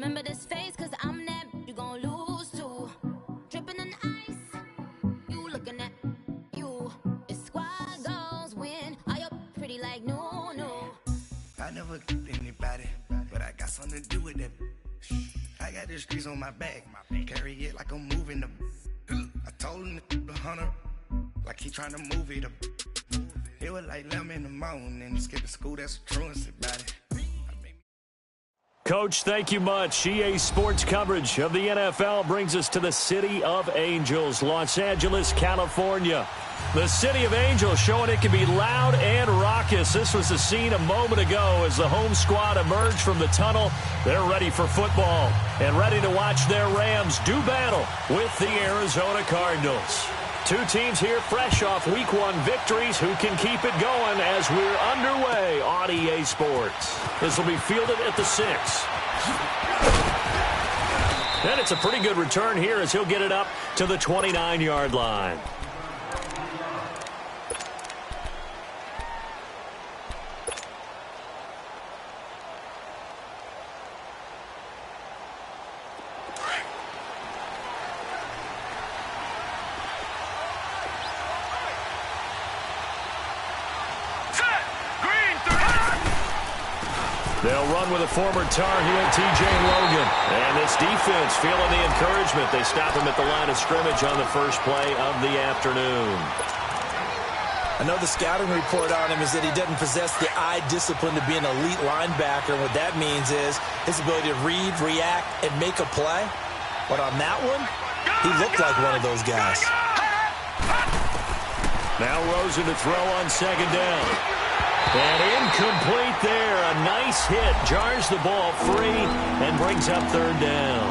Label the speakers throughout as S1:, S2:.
S1: Remember this face, cause I'm that you gon' lose too. Dripping in ice, you looking at you. It's squad goals win. Are you pretty like no, no?
S2: I never anybody, but I got something to do with that. I got the streets on my back, carry it like I'm moving the. I told him the hunter, like he trying to move it up. It was like 11 in the morning, skipping school, that's the truancy about it.
S3: Coach, thank you much. EA Sports coverage of the NFL brings us to the City of Angels, Los Angeles, California. The City of Angels showing it can be loud and raucous. This was the scene a moment ago as the home squad emerged from the tunnel. They're ready for football and ready to watch their Rams do battle with the Arizona Cardinals. Two teams here fresh off Week 1 victories who can keep it going as we're underway on EA Sports. This will be fielded at the 6. And it's a pretty good return here as he'll get it up to the 29-yard line. They'll run with a former Tar Heel, T.J. Logan. And this defense feeling the encouragement. They stop him at the line of scrimmage on the first play of the afternoon.
S4: I know the scouting report on him is that he doesn't possess the eye discipline to be an elite linebacker. What that means is his ability to read, react, and make a play. But on that one, he looked like one of those guys.
S3: Now Rosen to throw on second down. And incomplete there. A nice hit. Jars the ball free and brings up third down.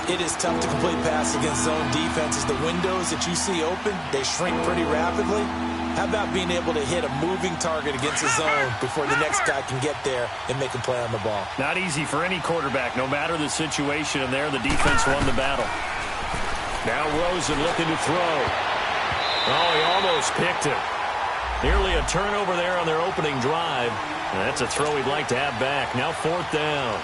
S4: It is tough to complete pass against zone defenses. The windows that you see open, they shrink pretty rapidly. How about being able to hit a moving target against a zone before the next guy can get there and make a play on the ball?
S3: Not easy for any quarterback, no matter the situation. And there, the defense won the battle. Now Rosen looking to throw. Oh, he almost picked it. Nearly a turnover there on their opening drive. And that's a throw he'd like to have back. Now fourth down.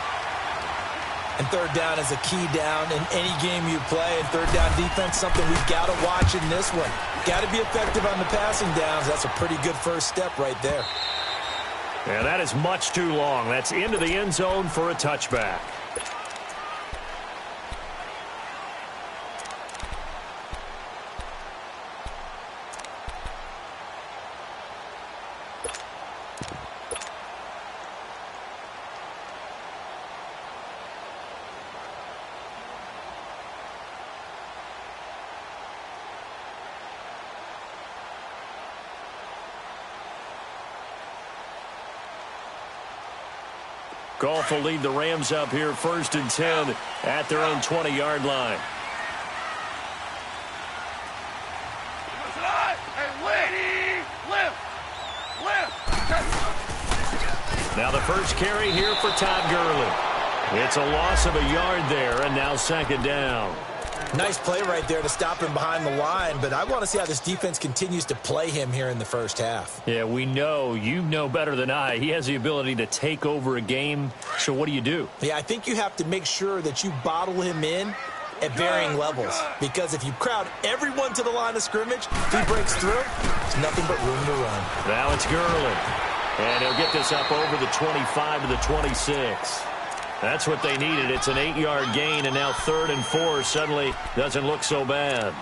S4: And third down is a key down in any game you play. And third down defense, something we've got to watch in this one. Got to be effective on the passing downs. That's a pretty good first step right there.
S3: And that is much too long. That's into the end zone for a touchback. Goff will lead the Rams up here first and 10 at their own 20-yard line. Now the first carry here for Todd Gurley. It's a loss of a yard there, and now second down.
S4: Nice play right there to stop him behind the line, but I want to see how this defense continues to play him here in the first half.
S3: Yeah, we know. You know better than I. He has the ability to take over a game, so what do?
S4: Yeah, I think you have to make sure that you bottle him in at varying levels, because if you crowd everyone to the line of scrimmage, if he breaks through, there's nothing but room to run.
S3: Now it's Gurley, and he'll get this up over the 25 to the 26. That's what they needed. It's an 8-yard gain, and now 3rd and 4 suddenly doesn't look so bad.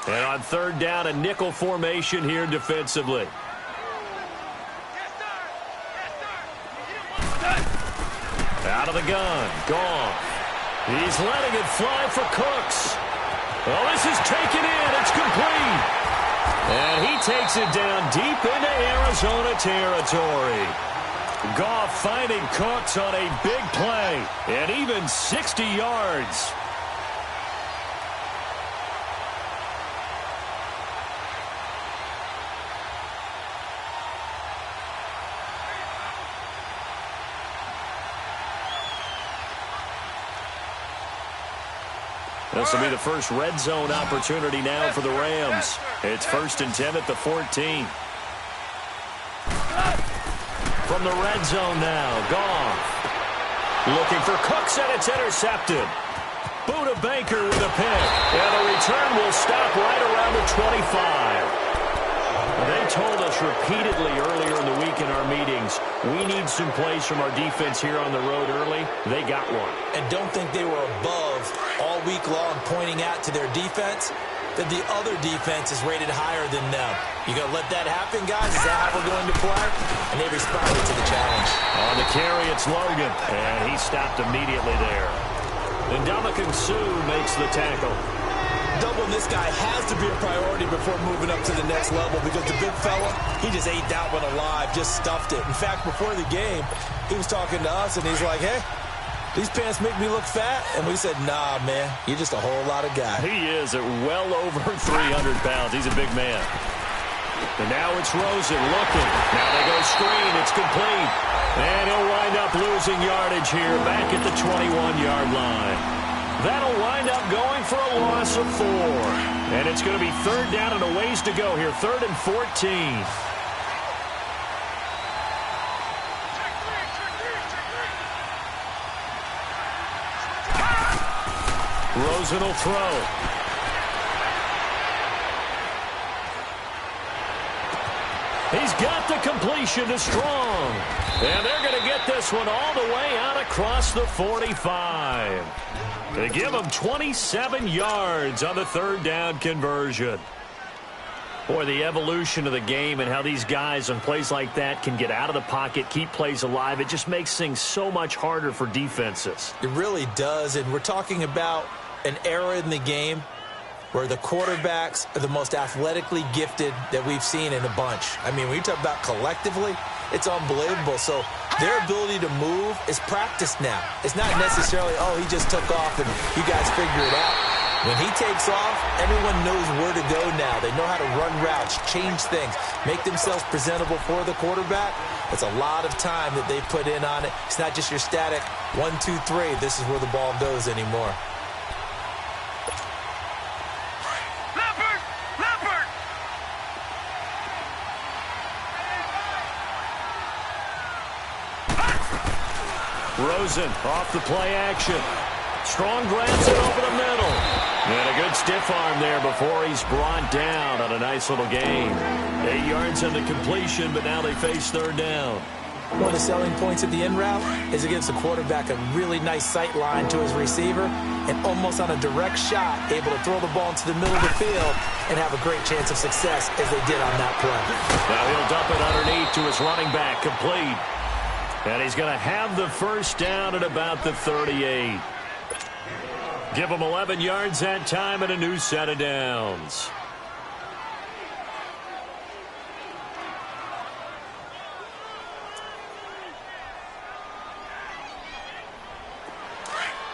S3: And on third down, a nickel formation here defensively. Out of the gun, Goff. He's letting it fly for Cooks. Well, this is taken in. It's complete. And he takes it down deep into Arizona territory. Goff finding Cooks on a big play, and even 60 yards. This will be the first red zone opportunity now for the Rams. It's 1st and 10 at the 14. from the red zone now. Goff looking for Cooks, and it's intercepted. Buda Baker with a pick. And the return will stop right around the 25. They told us repeatedly earlier in the week in our meetings, we need some plays from our defense here on the road early. They got one.
S4: And don't think they were above all week long pointing out to their defense that the other defense is rated higher than them. You going to let that happen, guys? Is that how we're going to play? And they responded to the challenge.
S3: On the carry, it's Logan. And he stopped immediately there. And Ndamukong Suh makes the tackle.
S4: Doubling this guy has to be a priority before moving up to the next level because the big fella, he just ate that one alive, just stuffed it. In fact, before the game, he was talking to us, and he's like, hey, these pants make me look fat? And we said, nah, man, you're just a whole lot of guy.
S3: He is at well over 300 pounds. He's a big man. And now it's Rosen looking. Now they go screen. It's complete. And he'll wind up losing yardage here back at the 21-yard line. That'll wind up going for a loss of 4. And it's going to be third down and a ways to go here. 3rd and 14. Rosen will throw. He's got the completion to Strong. And they're going to get this one all the way out across the 45. They give him 27 yards on the 3rd down conversion. Boy, the evolution of the game and how these guys on plays like that can get out of the pocket, keep plays alive, it just makes things so much harder for defenses.
S4: It really does, and we're talking about an era in the game where the quarterbacks are the most athletically gifted that we've seen in a bunch. I mean, when you talk about collectively, it's unbelievable. So their ability to move is practiced now. It's not necessarily, oh, he just took off and you guys figure it out. When he takes off, everyone knows where to go now. They know how to run routes, change things, make themselves presentable for the quarterback. It's a lot of time that they put in on it. It's not just your static 1, 2, 3. This is where the ball goes anymore.
S3: Rosen off the play action. Strong grabs it over the middle. And a good stiff arm there before he's brought down on a nice little gain. 8 yards on the completion, but now they face 3rd down.
S4: One of the selling points of the in route is it gives the quarterback a really nice sight line to his receiver and almost on a direct shot able to throw the ball into the middle of the field and have a great chance of success as they did on that play.
S3: Now he'll dump it underneath to his running back, complete. And he's going to have the 1st down at about the 38. Give him 11 yards that time and a new set of downs.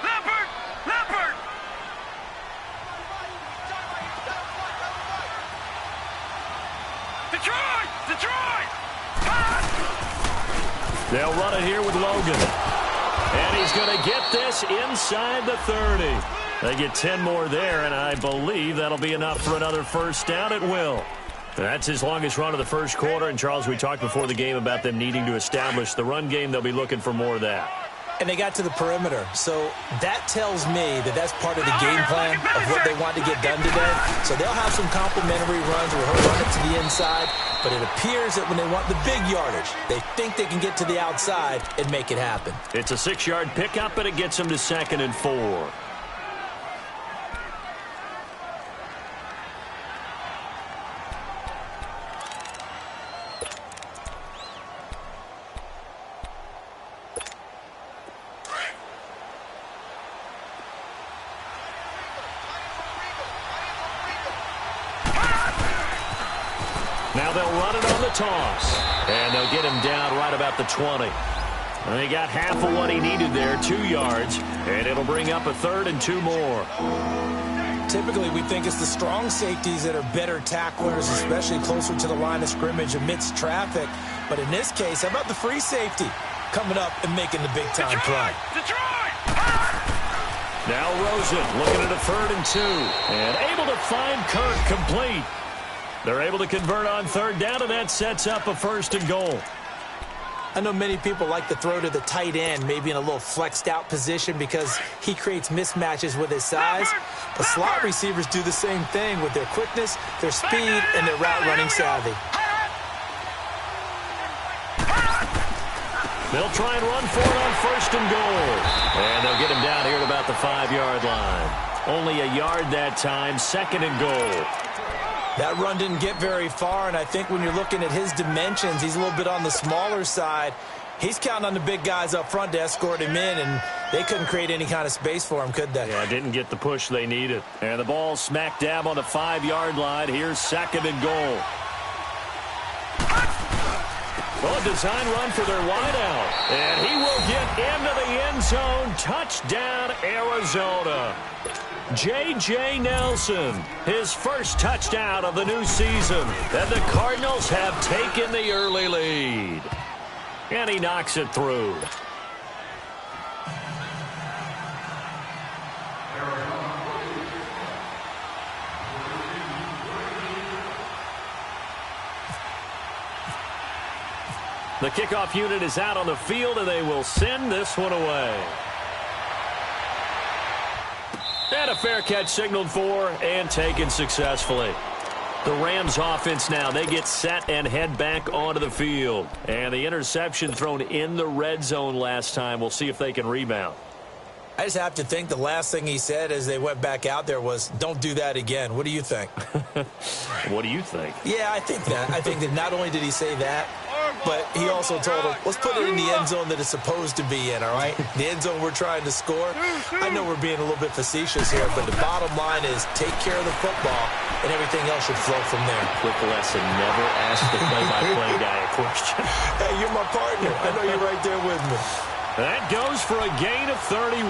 S2: Leopard! Detroit!
S3: They'll run it here with Logan. And he's going to get this inside the 30. They get 10 more there, and I believe that'll be enough for another 1st down. It will. That's his longest run of the 1st quarter. And, Charles, we talked before the game about them needing to establish the run game. They'll be looking for more of that.
S4: And they got to the perimeter. So that tells me that that's part of the game plan of what they want to get done today. So they'll have some complimentary runs where he'll run it to the inside. But it appears that when they want the big yardage, they think they can get to the outside and make it happen.
S3: It's a 6-yard pickup, and it gets them to 2nd and 4. Now they'll run it on the toss. And they'll get him down right about the 20. And he got half of what he needed there, 2 yards. And it'll bring up a 3rd and 2 more.
S4: Typically, we think it's the strong safeties that are better tacklers, especially closer to the line of scrimmage amidst traffic. But in this case, how about the free safety coming up and making the big-time play?
S3: Now Rosen looking at a 3rd and 2. And able to find Kirk complete. They're able to convert on 3rd down, and that sets up a 1st and goal.
S4: I know many people like to throw to the tight end, maybe in a little flexed out position because he creates mismatches with his size. But slot receivers do the same thing with their quickness, their speed, and their route running savvy.
S3: They'll try and run for it on 1st and goal. And they'll get him down here at about the 5-yard line. Only a yard that time, 2nd and goal.
S4: That run didn't get very far, and I think when you're looking at his dimensions, he's a little bit on the smaller side. He's counting on the big guys up front to escort him in, and they couldn't create any kind of space for him, could they?
S3: Yeah, didn't get the push they needed. And the ball smack dab on the 5-yard line. Here's 2nd and goal. Well, a design run for their wideout. And he will get into the end zone. Touchdown, Arizona. J.J. Nelson, his first touchdown of the new season. And the Cardinals have taken the early lead. And he knocks it through. The kickoff unit is out on the field, and they will send this one away. And a fair catch signaled for and taken successfully. The Rams offense now, they get set and head back onto the field. And the interception thrown in the red zone last time. We'll see if they can rebound.
S4: I just have to think the last thing he said as they went back out there was, don't do that again. What do you think?
S3: What do you think?
S4: Yeah, I think that. I think that not only did he say that, but he also told him, let's put it in the end zone that it's supposed to be in, all right? The end zone we're trying to score. I know we're being a little bit facetious here, but the bottom line is take care of the football, and everything else should flow from there.
S3: Quick lesson, never ask the play-by-play guy a question.
S4: Hey, you're my partner. I know you're right there with me.
S3: That goes for a gain of 31.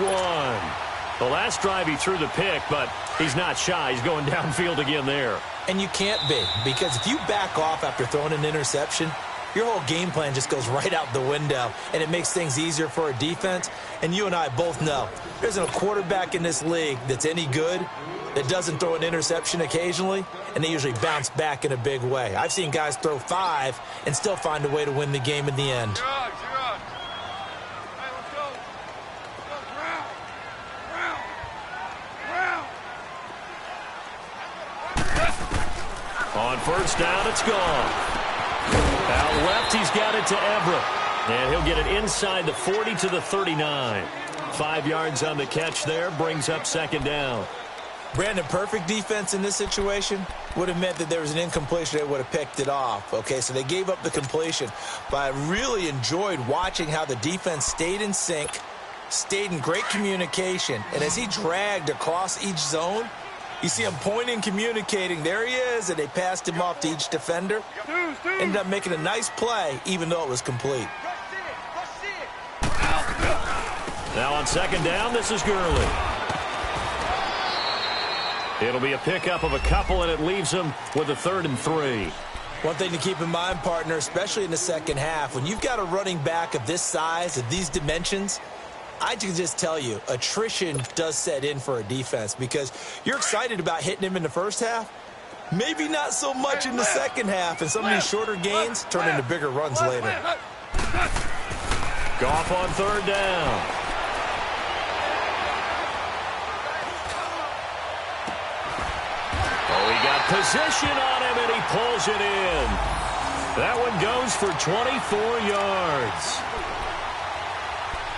S3: The last drive he threw the pick, but he's not shy. He's going downfield again there.
S4: And you can't be, because if you back off after throwing an interception, your whole game plan just goes right out the window, and it makes things easier for a defense. And you and I both know there isn't a quarterback in this league that's any good that doesn't throw an interception occasionally, and they usually bounce back in a big way. I've seen guys throw 5 and still find a way to win the game in the end.
S3: On 1st down, it's gone. Out left, he's got it to Everett. And he'll get it inside the 40 to the 39. 5 yards on the catch there, brings up 2nd down.
S4: Brandon, perfect defense in this situation would have meant that there was an incompletion. They would have picked it off. Okay, so they gave up the completion. But I really enjoyed watching how the defense stayed in sync, stayed in great communication. And as he dragged across each zone, you see him pointing, communicating. There he is, and they passed him off to each defender. Ended up making a nice play, even though it was complete.
S3: Now on 2nd down, this is Gurley. It'll be a pickup of a couple, and it leaves him with a 3rd and 3.
S4: One thing to keep in mind, partner, especially in the second half, when you've got a running back of this size, of these dimensions, I can just tell you, attrition does set in for a defense because you're excited about hitting him in the first half. Maybe not so much in the second half, and some of these shorter gains turn into bigger runs later.
S3: Goff on 3rd down. Oh, he got position on him, and he pulls it in. That one goes for 24 yards.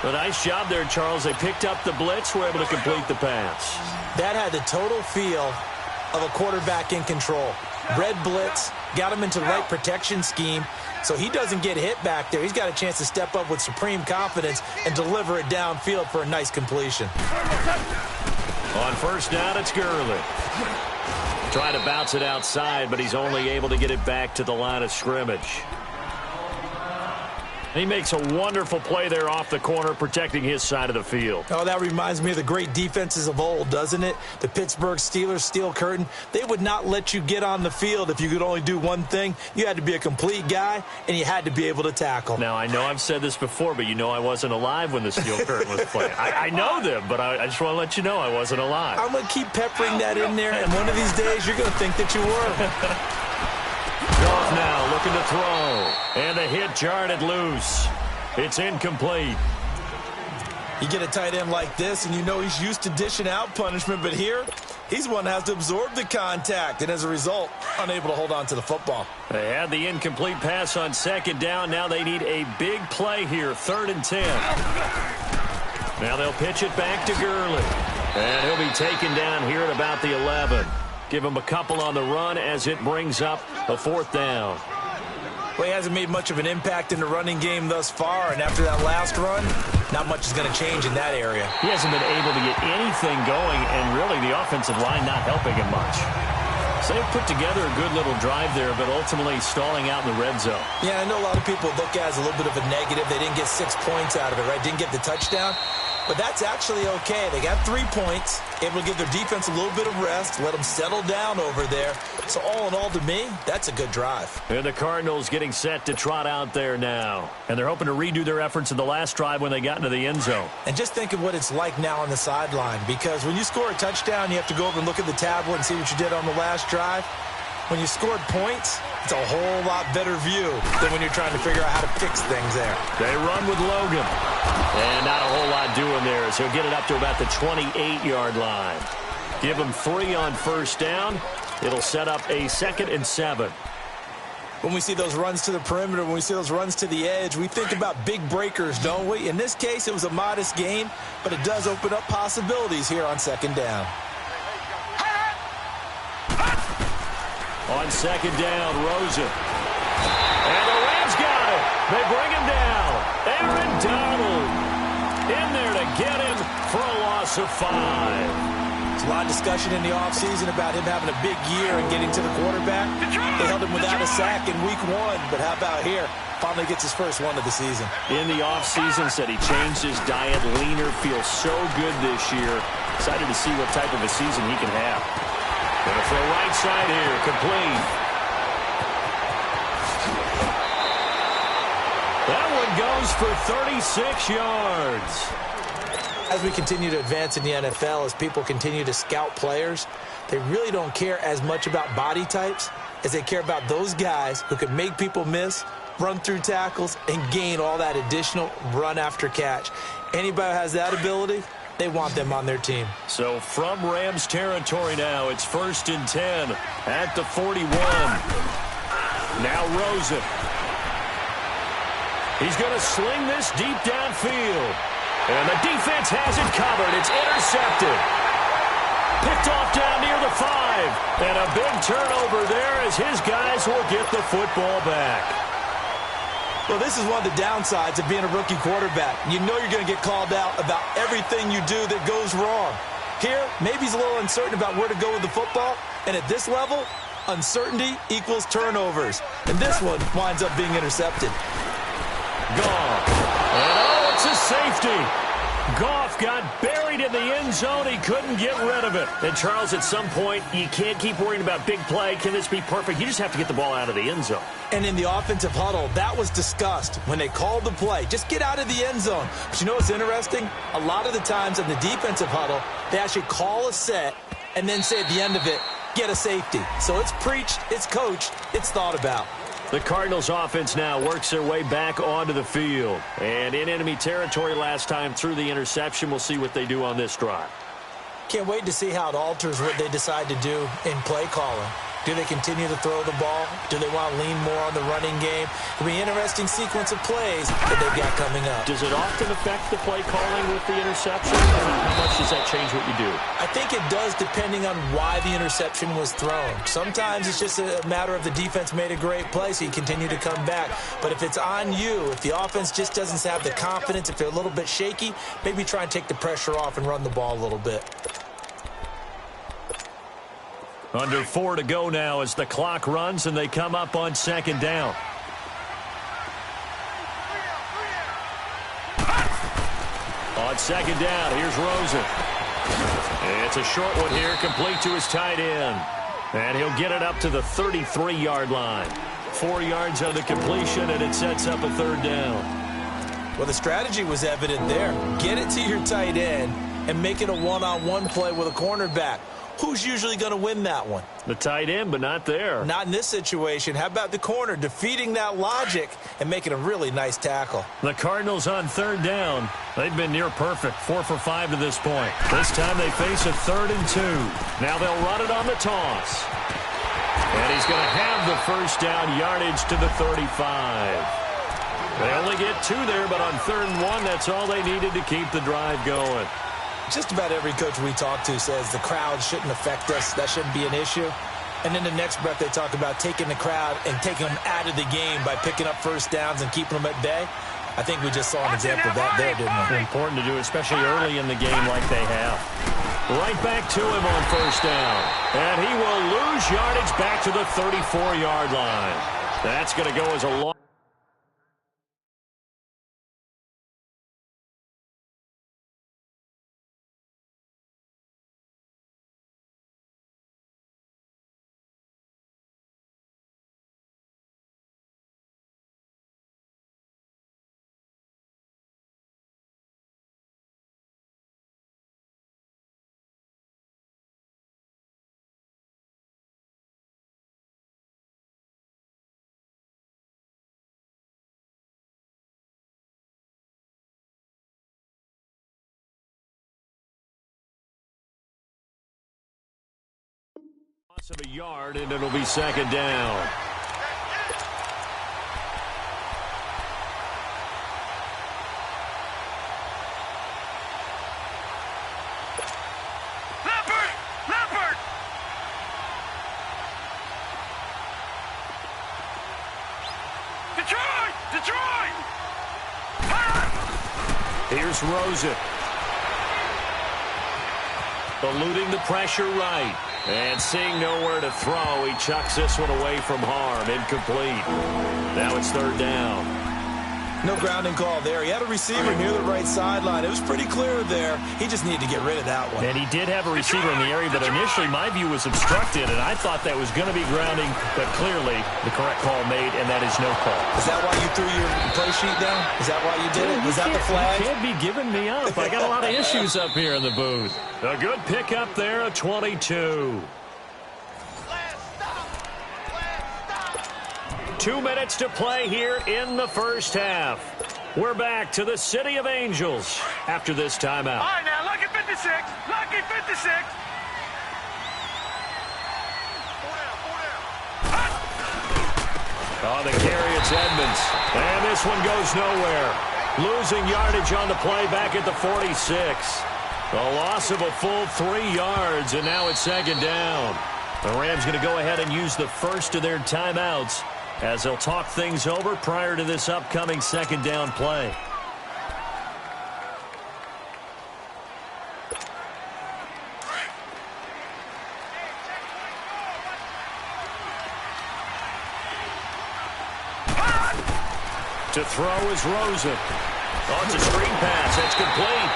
S3: A nice job there, Charles. They picked up the blitz, were able to complete the pass.
S4: That had the total feel of a quarterback in control. Red blitz, got him into the right protection scheme, so he doesn't get hit back there. He's got a chance to step up with supreme confidence and deliver it downfield for a nice completion.
S3: On 1st down, it's Gurley. Trying to bounce it outside, but he's only able to get it back to the line of scrimmage. He makes a wonderful play there off the corner, protecting his side of the field.
S4: Oh, that reminds me of the great defenses of old, doesn't it? The Pittsburgh Steelers steel curtain. They would not let you get on the field if you could only do one thing. You had to be a complete guy, and you had to be able to tackle.
S3: Now, I know I've said this before, but you know I wasn't alive when the steel curtain was playing. I know them, but I just want to let you know I wasn't alive.
S4: I'm going to keep peppering that in there, and one of these days you're going to think that you were.
S3: Goff now looking looking to throw. And the hit jarred it loose. It's incomplete.
S4: You get a tight end like this, and you know he's used to dishing out punishment, but here, he's one that has to absorb the contact, and as a result, unable to hold on to the football.
S3: They had the incomplete pass on second down. Now they need a big play here, 3rd and 10. Now they'll pitch it back to Gurley. And he'll be taken down here at about the 11. Give him a couple on the run as it brings up a 4th down.
S4: Well, he hasn't made much of an impact in the running game thus far, and after that last run, not much is going to change in that area.
S3: He hasn't been able to get anything going, and really the offensive line not helping him much. So they've put together a good little drive there, but ultimately stalling out in the red zone.
S4: Yeah, I know a lot of people look at it as a little bit of a negative. They didn't get 6 points out of it, right? Didn't get the touchdown. But that's actually okay. They got 3 points, able to give their defense a little bit of rest, let them settle down over there. So all in all, to me, that's a good drive.
S3: And the Cardinals getting set to trot out there now. And they're hoping to redo their efforts in the last drive when they got into the end zone.
S4: And just think of what it's like now on the sideline, because when you score a touchdown, you have to go over and look at the tablet and see what you did on the last drive. When you scored points, it's a whole lot better view than when you're trying to figure out how to fix things there.
S3: They run with Logan. And not a whole lot doing there, so he'll get it up to about the 28-yard line. Give him 3 on 1st down. It'll set up a 2nd and 7.
S4: When we see those runs to the perimeter, when we see those runs to the edge, we think about big breakers, don't we? In this case, it was a modest gain, but it does open up possibilities here on 2nd down.
S3: On 2nd down, Rosen. And the Rams got it. They bring him down. Aaron Donald in there to get him for a loss of 5.
S4: There's a lot of discussion in the offseason about him having a big year and getting to the quarterback. They held him without a sack in week 1, but how about here? Finally gets his first one of the season.
S3: In the offseason, said he changed his diet, leaner, feels so good this year. Excited to see what type of a season he can have. Going to throw right side here, complete. That one goes for 36 yards.
S4: As we continue to advance in the NFL, as people continue to scout players, they really don't care as much about body types as they care about those guys who can make people miss, run through tackles, and gain all that additional run after catch. Anybody who has that ability, they want them on their team.
S3: So from Rams territory now, it's 1st and 10 at the 41. Now Rosen. He's going to sling this deep downfield. And the defense has it covered. It's intercepted. Picked off down near the 5. And a big turnover there as his guys will get the football back.
S4: Well, this is one of the downsides of being a rookie quarterback. You know you're going to get called out about everything you do that goes wrong. Here, maybe he's a little uncertain about where to go with the football. And at this level, uncertainty equals turnovers. And this one winds up being intercepted.
S3: Goff. And oh, it's a safety. Goff got buried in the end zone. He couldn't get rid of it. And, Charles, at some point, you can't keep worrying about big play. Can this be perfect? You just have to get the ball out of the end zone.
S4: And in the offensive huddle, that was discussed when they called the play. Just get out of the end zone. But you know what's interesting? A lot of the times in the defensive huddle, they actually call a set and then say at the end of it, get a safety. So it's preached, it's coached, it's thought about.
S3: The Cardinals offense now works their way back onto the field. And in enemy territory last time through the interception. We'll see what they do on this drive.
S4: Can't wait to see how it alters what they decide to do in play calling. Do they continue to throw the ball? Do they want to lean more on the running game? It'll be an interesting sequence of plays that they've got coming up.
S3: Does it often affect the play calling with the interception? How much does that change what you do?
S4: I think it does depending on why the interception was thrown. Sometimes it's just a matter of the defense made a great play, so you continue to come back. But if it's on you, if the offense just doesn't have the confidence, if they're a little bit shaky, maybe try and take the pressure off and run the ball a little bit.
S3: Under 4 to go now as the clock runs and they come up on 2nd down. On 2nd down, here's Rosen. It's a short one here, complete to his tight end. And he'll get it up to the 33-yard line. 4 yards on the completion, and it sets up a 3rd down.
S4: Well, the strategy was evident there. Get it to your tight end and make it a one-on-one play with a cornerback. who's usually going to win that one?
S3: The tight end, but not there.
S4: Not in this situation. How about the corner defeating that logic and making a really nice tackle?
S3: The Cardinals on third down. They've been near perfect, 4 for 5 to this point. This time they face a 3rd and 2. Now they'll run it on the toss. And he's going to have the first down yardage to the 35. They only get 2 there, but on 3rd and 1, that's all they needed to keep the drive going.
S4: Just about every coach we talk to says the crowd shouldn't affect us. That shouldn't be an issue. And in the next breath, they talk about taking the crowd and taking them out of the game by picking up first downs and keeping them at bay. I think we just saw an example of that there, didn't we?
S3: Important to do, especially early in the game like they have. Right back to him on first down. And he will lose yardage back to the 34-yard line. That's going to go as a long. Of a yard, and it'll be 2nd down.
S2: Leopard! Detroit!
S3: Here's Rosen. Eluding the pressure right. And seeing nowhere to throw, he chucks this one away from harm. Incomplete. Now it's 3rd down.
S4: No grounding call there. He had a receiver near the right sideline. It was pretty clear there. He just needed to get rid of that one.
S3: And he did have a receiver in the area that initially my view was obstructed, and I thought that was going to be grounding, but clearly the correct call made, and that is no call.
S4: Is that why you threw your play sheet down? Is that why you did it? Was that the flag?
S3: You can't be giving me up. I got a lot of issues up here in the booth. A good pickup there, a 22. 2 minutes to play here in the first half. We're back to the City of Angels after this timeout.
S2: All right, now, lucky 56. Lucky 56.
S3: On the carry, it's Edmonds. And this one goes nowhere. Losing yardage on the play back at the 46. A loss of a full 3 yards, and now it's 2nd down. The Rams going to go ahead and use the first of their timeouts as they'll talk things over prior to this upcoming 2nd down play. To throw is Rosen. Oh, it's a screen pass. That's complete.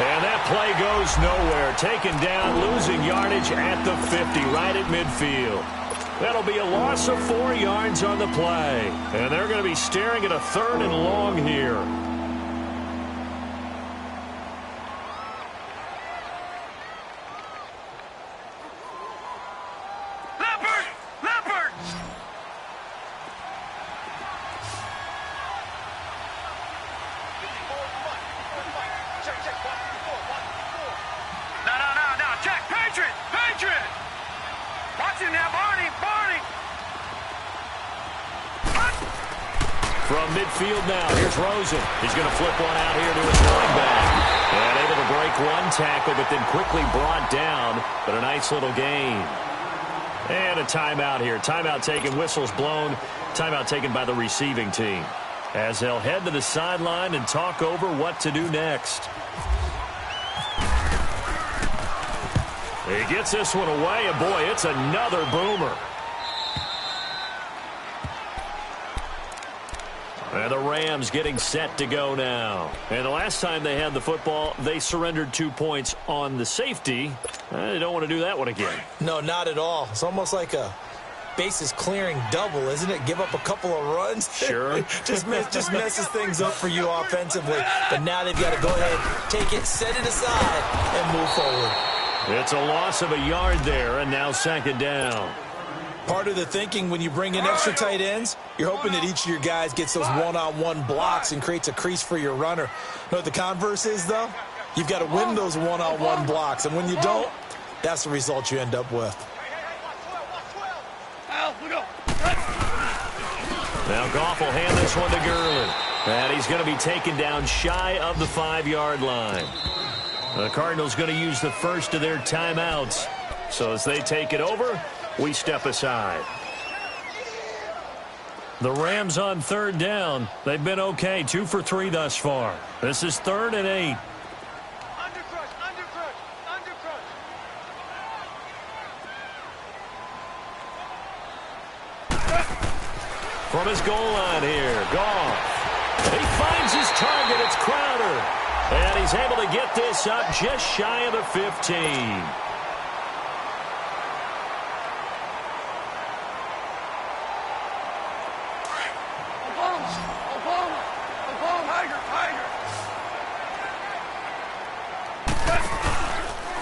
S3: And that play goes nowhere. Taken down, losing yardage at the 50, right at midfield. That'll be a loss of 4 yards on the play. And they're going to be staring at a 3rd and long here.
S2: Leopard! No. Check. Patriot! Watch him now, Barney!
S3: From midfield now, here's Rosen. He's going to flip one out here to his running back. And able to break one tackle, but then quickly brought down. But a nice little gain. And a timeout here. Timeout taken, whistles blown. Timeout taken by the receiving team, as they'll head to the sideline and talk over what to do next. He gets this one away, and boy, it's another boomer. And the Rams getting set to go now. And the last time they had the football, they surrendered 2 points on the safety. They don't want to do that one again.
S4: No, not at all. It's almost like a bases clearing double, isn't it? Give up a couple of runs.
S3: Sure.
S4: just messes things up for you offensively. But now they've got to go ahead, take it, set it aside, and move forward.
S3: It's a loss of a yard there, and now second down.
S4: Part of the thinking when you bring in extra tight ends, you're hoping that each of your guys gets those one-on-one blocks and creates a crease for your runner. You know what the converse is, though? You've got to win those one-on-one blocks, and when you don't, that's the result you end up with.
S3: Now Goff will hand this one to Gurley. And he's going to be taken down shy of the 5-yard line. The Cardinals going to use the first of their timeouts. So as they take it over, we step aside. The Rams on third down. They've been okay, 2 for 3 thus far. This is 3rd and 8. From his goal line here, Goff. He finds his target. It's Crowder. And he's able to get this up just shy of the 15.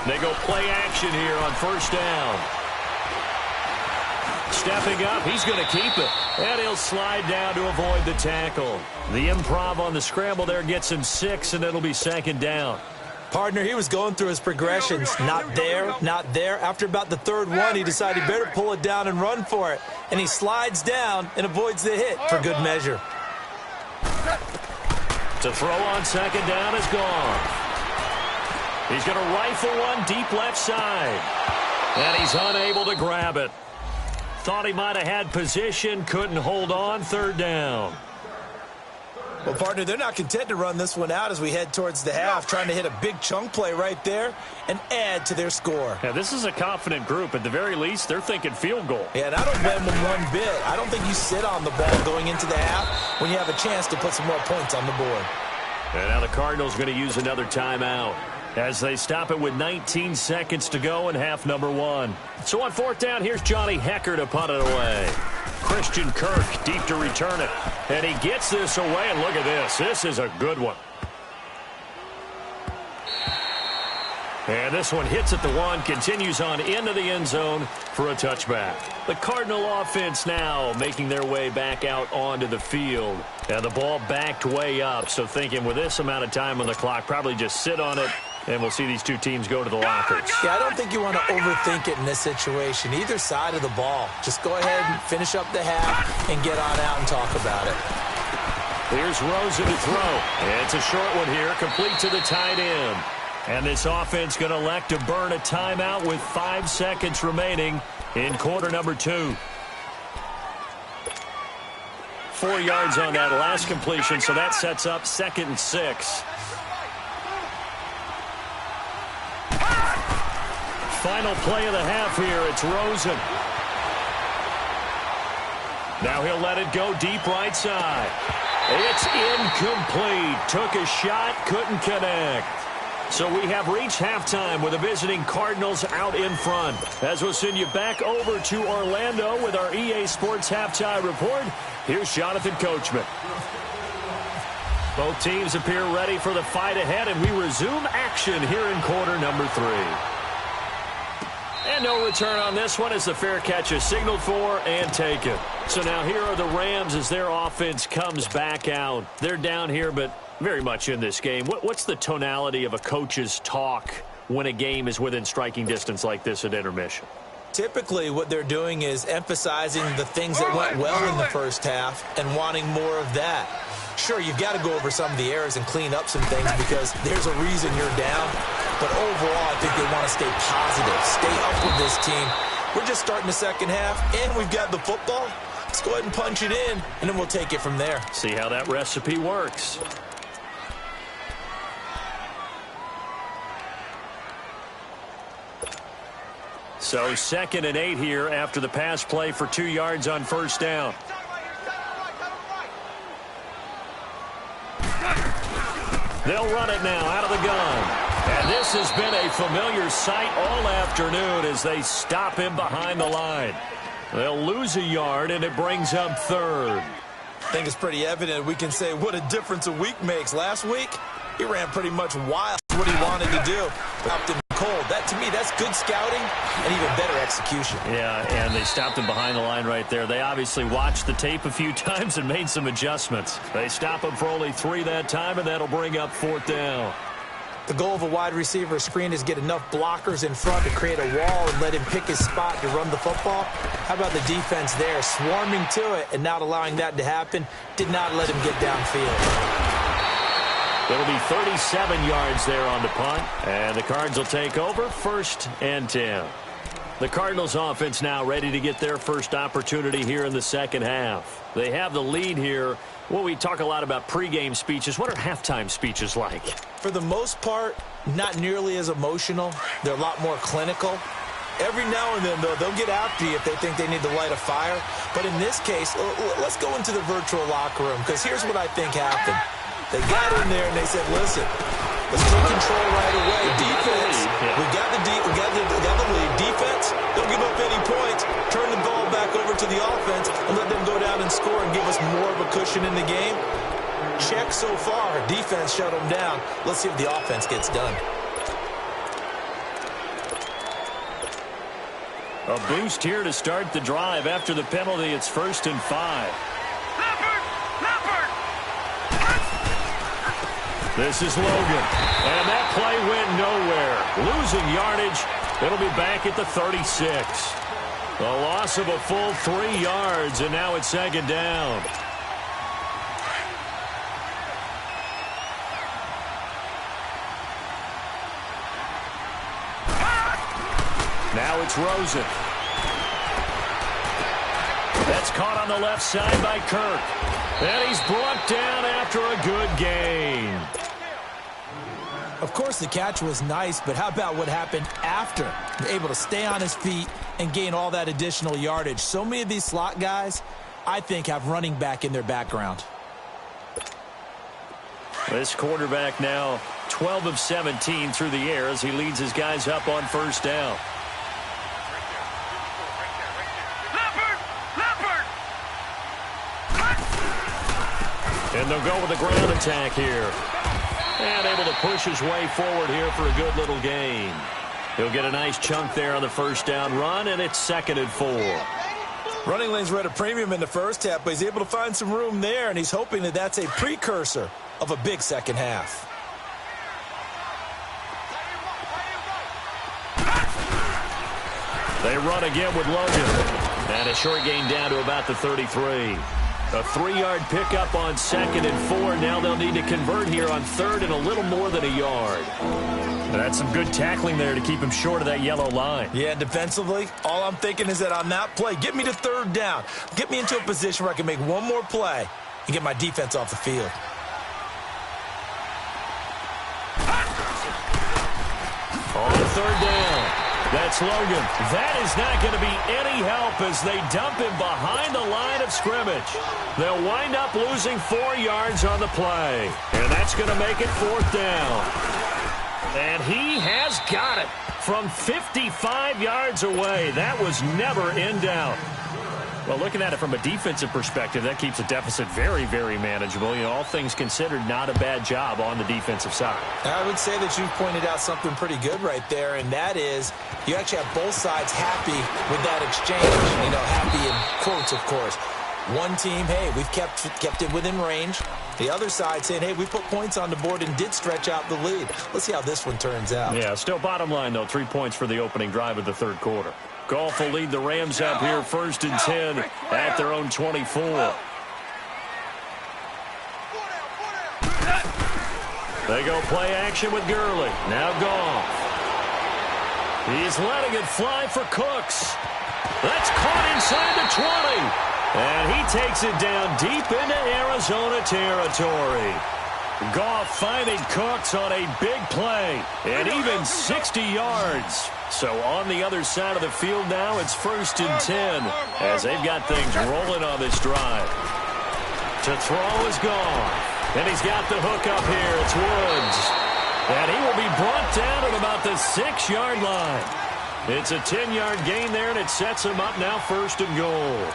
S3: They go play action here on first down. Stepping up, he's going to keep it. And he'll slide down to avoid the tackle. The improv on the scramble there gets him 6, and it'll be second down.
S4: Partner, he was going through his progressions. Not there, not there. After about the 3rd one, he decided he better pull it down and run for it. And he slides down and avoids the hit for good measure.
S3: To throw on second down is gone. He's going to rifle one deep left side. And he's unable to grab it. Thought he might have had position, couldn't hold on, 3rd down.
S4: Well, partner, they're not content to run this one out as we head towards the half, trying to hit a big chunk play right there and add to their score.
S3: Yeah, this is a confident group. At the very least, they're thinking field goal.
S4: Yeah, and I don't blame them one bit. I don't think you sit on the ball going into the half when you have a chance to put some more points on the board.
S3: And now the Cardinals going to use another timeout as they stop it with 19 seconds to go in half number 1. So on 4th down, here's Johnny Hekker to punt it away. Christian Kirk deep to return it. And he gets this away, and look at this. This is a good one. And this one hits at the 1, continues on into the end zone for a touchback. The Cardinal offense now making their way back out onto the field. And the ball backed way up, so thinking with this amount of time on the clock, probably just sit on it, and we'll see these two teams go to the lockers.
S4: Yeah, I don't think you want to overthink it in this situation. Either side of the ball. Just go ahead and finish up the half and get on out and talk about it.
S3: Here's Rosen to throw. It's a short one here, complete to the tight end. And this offense going to elect to burn a timeout with 5 seconds remaining in quarter number 2. 4 yards on that last completion, so that sets up 2nd and 6. Final play of the half here. It's Rosen. Now he'll let it go deep right side. It's incomplete. Took a shot, couldn't connect. So we have reached halftime with the visiting Cardinals out in front. As we'll send you back over to Orlando with our EA Sports Halftime Report, here's Jonathan Coachman. Both teams appear ready for the fight ahead, and we resume action here in quarter number 3. And no return on this one as the fair catch is signaled for and taken. So now here are the Rams as their offense comes back out. They're down here, but very much in this game. What's the tonality of a coach's talk when a game is within striking distance like this at intermission?
S4: Typically, what they're doing is emphasizing the things that went well in the first half and wanting more of that. Sure, you've got to go over some of the errors and clean up some things because there's a reason you're down. But overall, I think they want to stay positive, stay up with this team. We're just starting the second half, and we've got the football. Let's go ahead and punch it in, and then we'll take it from there.
S3: See how that recipe works. So 2nd and 8 here after the pass play for 2 yards on first down. They'll run it now out of the gun. And this has been a familiar sight all afternoon as they stop him behind the line. They'll lose a yard, and it brings up 3rd.
S4: I think it's pretty evident we can say what a difference a week makes. Last week, he ran pretty much wild what he wanted to do. Opted cold. That, to me, that's good scouting and even better execution.
S3: Yeah, and they stopped him behind the line right there. They obviously watched the tape a few times and made some adjustments. They stop him for only 3 that time, and that'll bring up 4th down.
S4: The goal of a wide receiver screen is get enough blockers in front to create a wall and let him pick his spot to run the football. How about the defense there, swarming to it and not allowing that to happen? Did not let him get downfield.
S3: It'll be 37 yards there on the punt, and the Cards will take over 1st and 10. The Cardinals offense now ready to get their first opportunity here in the second half. They have the lead here. Well, we talk a lot about pregame speeches. What are halftime speeches like?
S4: For the most part, not nearly as emotional. They're a lot more clinical. Every now and then, though, they'll get after you if they think they need to light a fire. But in this case, let's go into the virtual locker room, because here's what I think happened. They got in there and they said, listen, let's take control right away. Defense, we got the lead. Defense, don't give up any points. Turn the ball back over to the offense and let them go down and score and give us more of a cushion in the game. Check so far. Defense shut them down. Let's see if the offense gets done.
S3: A boost here to start the drive. After the penalty, it's 1st and 5. This is Logan, and that play went nowhere. Losing yardage. It'll be back at the 36. A loss of a full 3 yards, and now it's 2nd down. Now it's Rosen. That's caught on the left side by Kirk. And he's brought down after a good gain.
S4: Of course, the catch was nice, but how about what happened after? Able to stay on his feet and gain all that additional yardage. So many of these slot guys, I think, have running back in their background.
S3: This quarterback now 12 of 17 through the air as he leads his guys up on 1st down. And they'll go with the ground attack here. And able to push his way forward here for a good little gain. He'll get a nice chunk there on the 1st down run, and it's 2nd and 4.
S4: Running lanes were at a premium in the first half, but he's able to find some room there, and he's hoping that that's a precursor of a big second half.
S3: They run again with Logan. And a short gain down to about the 33. A 3-yard pickup on 2nd and 4. Now they'll need to convert here on 3rd and a little more than a yard. And that's some good tackling there to keep him short of that yellow line.
S4: Yeah, defensively, all I'm thinking is that on that play, get me to 3rd down. Get me into a position where I can make one more play and get my defense off the field.
S3: On 3rd down. That's Logan. That is not going to be any help as they dump him behind the line of scrimmage. They'll wind up losing 4 yards on the play. And that's going to make it 4th down. And he has got it from 55 yards away. That was never in doubt. Well, looking at it from a defensive perspective, that keeps a deficit very, very manageable. You know, all things considered, not a bad job on the defensive side.
S4: I would say that you've pointed out something pretty good right there, and that is you actually have both sides happy with that exchange. You know, happy in quotes, of course. One team, hey, we've kept it within range. The other side saying, hey, we put points on the board and did stretch out the lead. Let's see how this one turns out.
S3: Yeah, still bottom line, though, 3 points for the opening drive of the 3rd quarter. Goff will lead the Rams up here 1st and 10 at their own 24. They go play action with Gurley. Now Goff. He's letting it fly for Cooks. That's caught inside the 20. And he takes it down deep into Arizona territory. Goff finding Cooks on a big play. And even 60 yards. So on the other side of the field now, it's 1st and 10 as they've got things rolling on this drive. To throw is Goff. And he's got the hook up here. It's Woods. And he will be brought down at about the 6-yard line. It's a 10-yard gain there, and it sets him up now 1st and goal.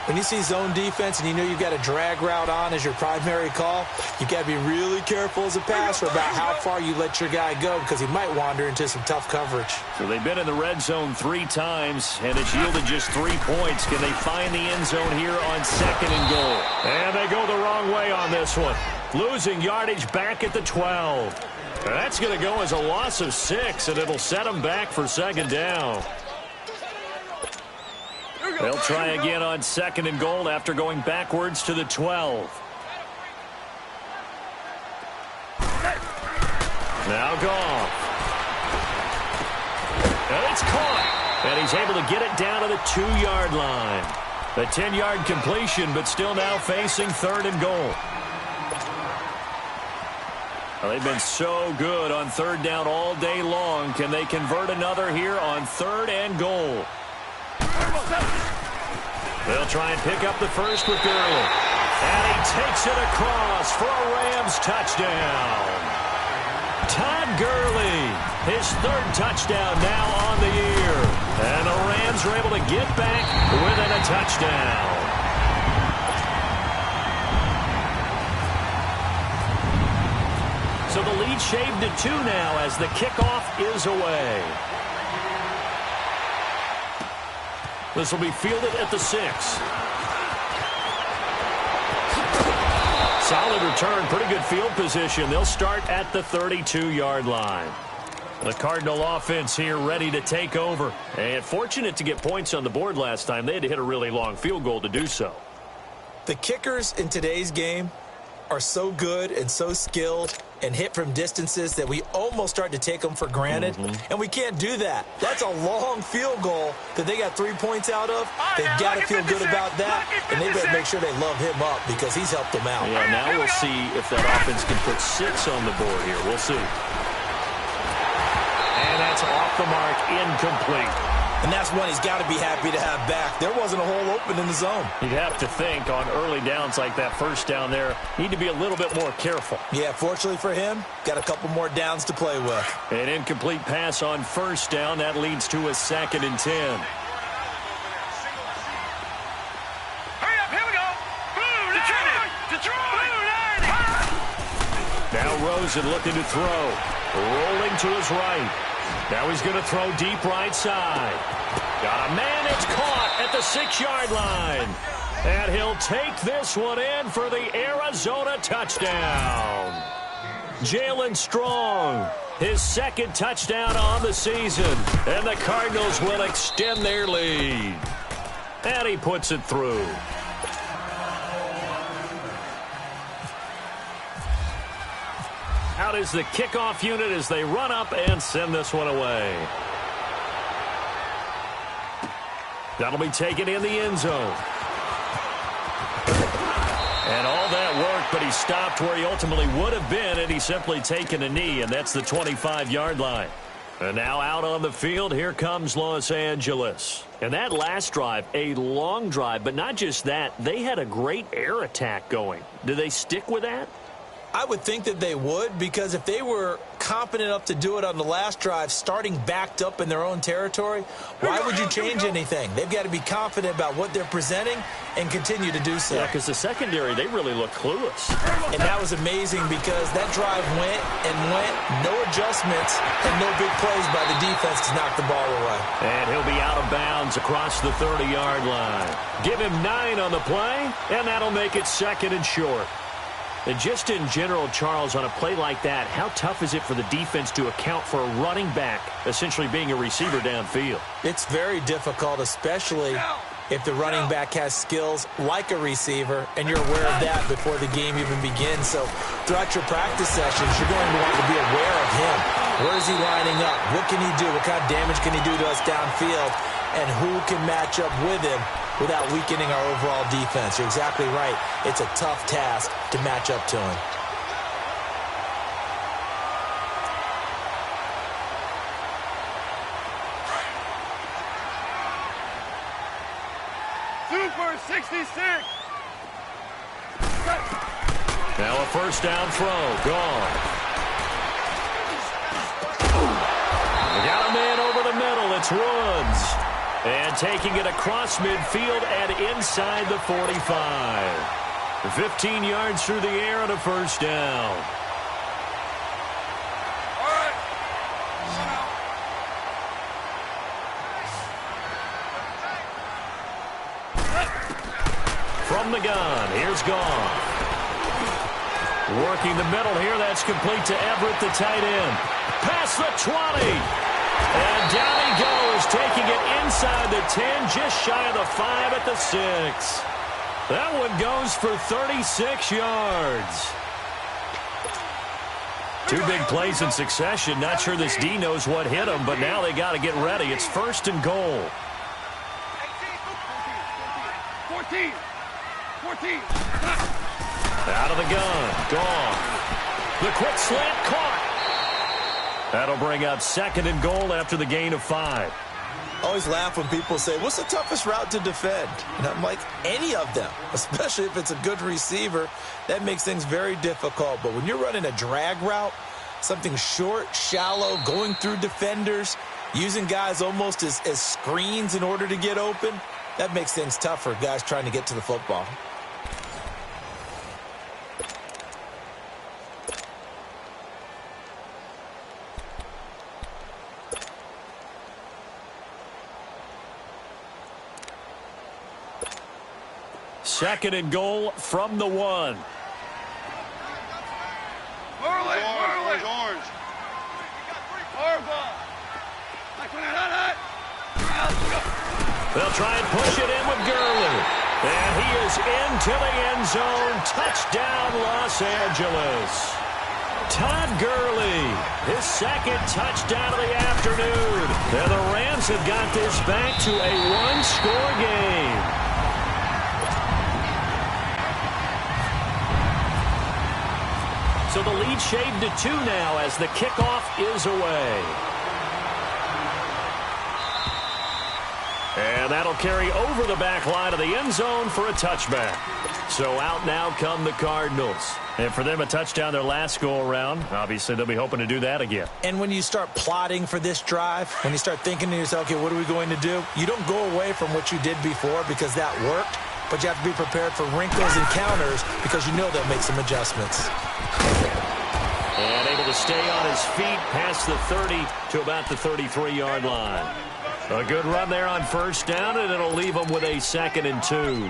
S4: When you see zone defense and you know you've got a drag route on as your primary call, you've got to be really careful as a passer about how far you let your guy go because he might wander into some tough coverage.
S3: So they've been in the red zone 3 times, and it's yielded just 3 points. Can they find the end zone here on 2nd and goal? And they go the wrong way on this one. Losing yardage back at the 12. That's going to go as a loss of 6, and it'll set them back for 2nd down. They'll try again on 2nd and goal after going backwards to the 12. Now Goff. And it's caught. And he's able to get it down to the 2-yard line. A 10-yard completion, but still now facing 3rd and goal. Well, they've been so good on 3rd down all day long. Can they convert another here on 3rd and goal? They'll try and pick up the first with Gurley. And he takes it across for a Rams touchdown. Todd Gurley, his 3rd touchdown now on the year. And the Rams are able to get back within a touchdown. So the lead shaved to 2 now as the kickoff is away. This will be fielded at the 6. Solid return, pretty good field position. They'll start at the 32-yard line. The Cardinal offense here ready to take over. And fortunate to get points on the board last time. They had to hit a really long field goal to do so.
S4: The kickers in today's game are so good and so skilled and hit from distances that we almost start to take them for granted. And we can't do that. That's a long field goal that they got 3 points out of. They've got to feel good about that, and they better make sure they love him up because he's helped them out.
S3: Yeah, now we'll see if that offense can put 6 on the board here. We'll see. And that's off the mark, incomplete.
S4: And that's one he's got to be happy to have back. There wasn't a hole open in the zone.
S3: You'd have to think on early downs like that first down there, need to be a little bit more careful.
S4: Yeah, fortunately for him, got a couple more downs to play with.
S3: An incomplete pass on first down. That leads to a 2nd and 10.
S5: Hurry up, here we go. Detroit.
S3: Now Rosen looking to throw. Rolling to his right. Now he's going to throw deep right side. Got a man, it's caught at the 6-yard line. And he'll take this one in for the Arizona touchdown. Jalen Strong, his 2nd touchdown on the season. And the Cardinals will extend their lead. And he puts it through. Out is the kickoff unit as they run up and send this one away. That'll be taken in the end zone. And all that work, but he stopped where he ultimately would have been, and he's simply taken a knee, and that's the 25-yard line. And now out on the field, here comes Los Angeles. And that last drive, a long drive, but not just that, they had a great air attack going. Do they stick with that?
S4: I would think that they would, because if they were competent enough to do it on the last drive, starting backed up in their own territory, why would you change anything? They've got to be confident about what they're presenting and continue to do so.
S3: Yeah, because the secondary, they really look clueless.
S4: And that was amazing because that drive went and went, no adjustments, and no big plays by the defense to knock the ball away.
S3: And he'll be out of bounds across the 30-yard line. Give him 9 on the play, and that'll make it 2nd and short. And just in general, Charles, on a play like that, how tough is it for the defense to account for a running back essentially being a receiver downfield?
S4: It's very difficult, especially if the running back has skills like a receiver, and you're aware of that before the game even begins. So throughout your practice sessions, you're going to want to be aware of him. Where is he lining up? What can he do? What kind of damage can he do to us downfield? And who can match up with him without weakening our overall defense? You're exactly right. It's a tough task to match up to him.
S5: Super 66.
S3: Now a first down throw. Gone. We got a man over the middle. It's Woods. And taking it across midfield and inside the 45. 15 yards through the air and a first down.
S5: All right.
S3: From the gun, here's Goff. Working the middle here, that's complete to Everett, the tight end. Past the 20. And down he goes, taking it inside the 10, just shy of the 5 at the 6. That one goes for 36 yards. Two big plays in succession. Not sure this D knows what hit him, but now they got to get ready. It's first and goal.
S5: 14.
S3: Out of the gun. Gone. The quick slant caught. That'll bring up second and goal after the gain of 5.
S4: Always laugh when people say, what's the toughest route to defend? And I'm like, any of them, especially if it's a good receiver. That makes things very difficult. But when you're running a drag route, something short, shallow, going through defenders, using guys almost as screens in order to get open, that makes things tough for guys trying to get to the football.
S3: Second and goal from the 1.
S5: Orange.
S3: They'll try and push it in with Gurley. And he is into the end zone. Touchdown, Los Angeles. Todd Gurley, his second touchdown of the afternoon. And the Rams have got this back to a one-score game. So the lead shaved to 2 now as the kickoff is away. And that'll carry over the back line of the end zone for a touchback. So out now come the Cardinals. And for them, a touchdown their last go-around. Obviously, they'll be hoping to do that again.
S4: And when you start plotting for this drive, when you start thinking to yourself, okay, what are we going to do? You don't go away from what you did before because that worked. But you have to be prepared for wrinkles and counters because you know they'll make some adjustments.
S3: And able to stay on his feet past the 30 to about the 33-yard line. A good run there on first down, and it'll leave them with a 2nd and 2.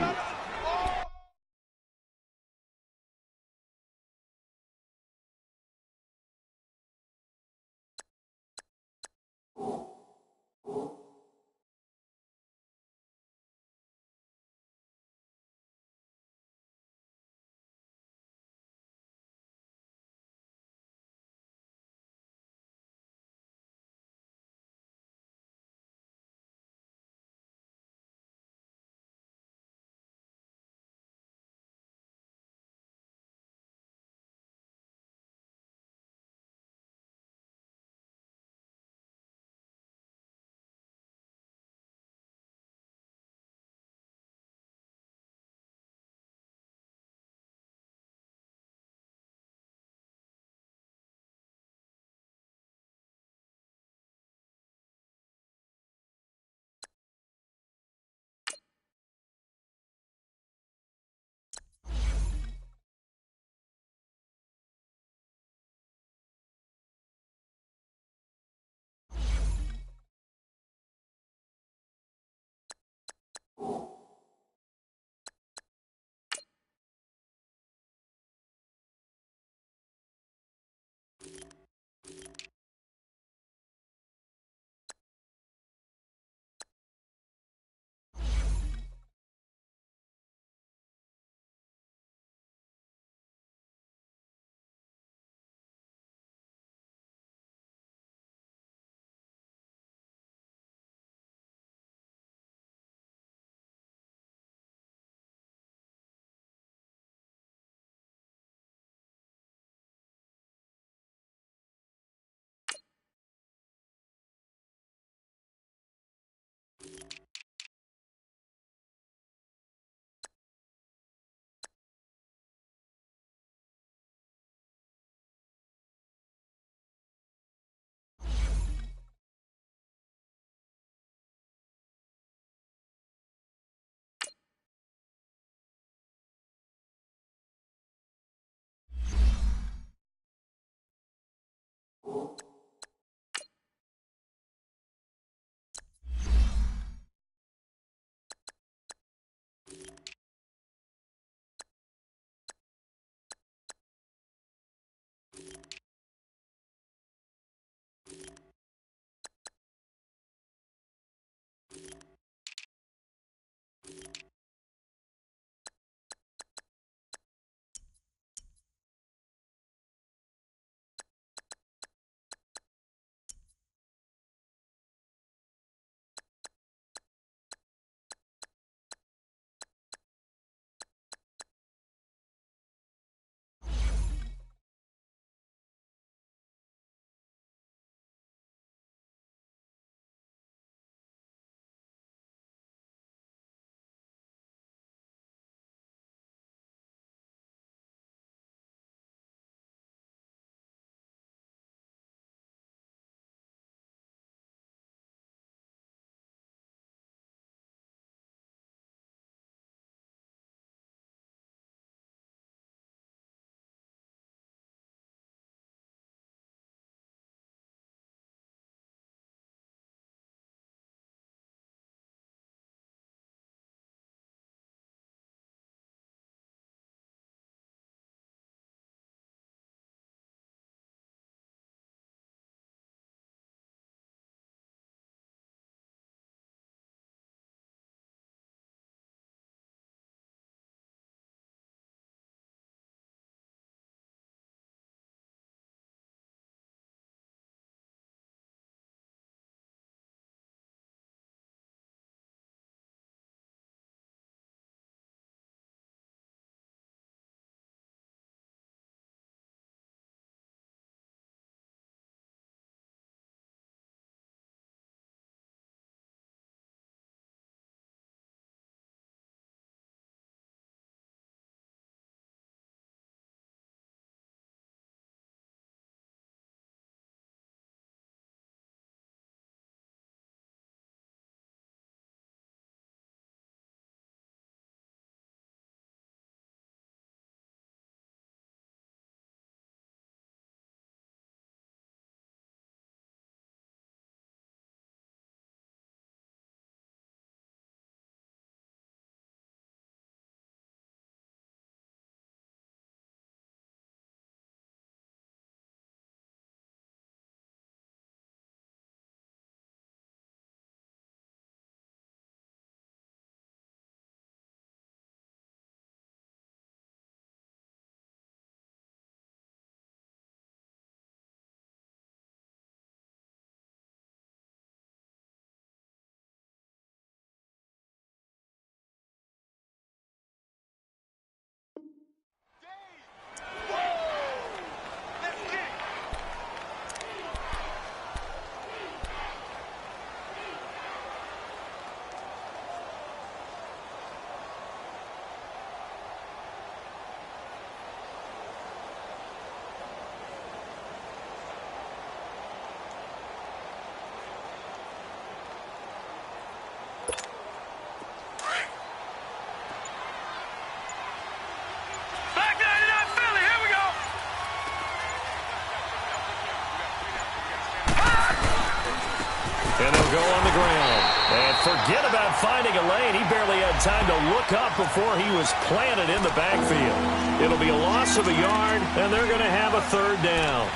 S3: And they'll go on the ground. And forget about finding a lane. He barely had time to look up before he was planted in the backfield. It'll be a loss of a yard, and they're going to have a third down.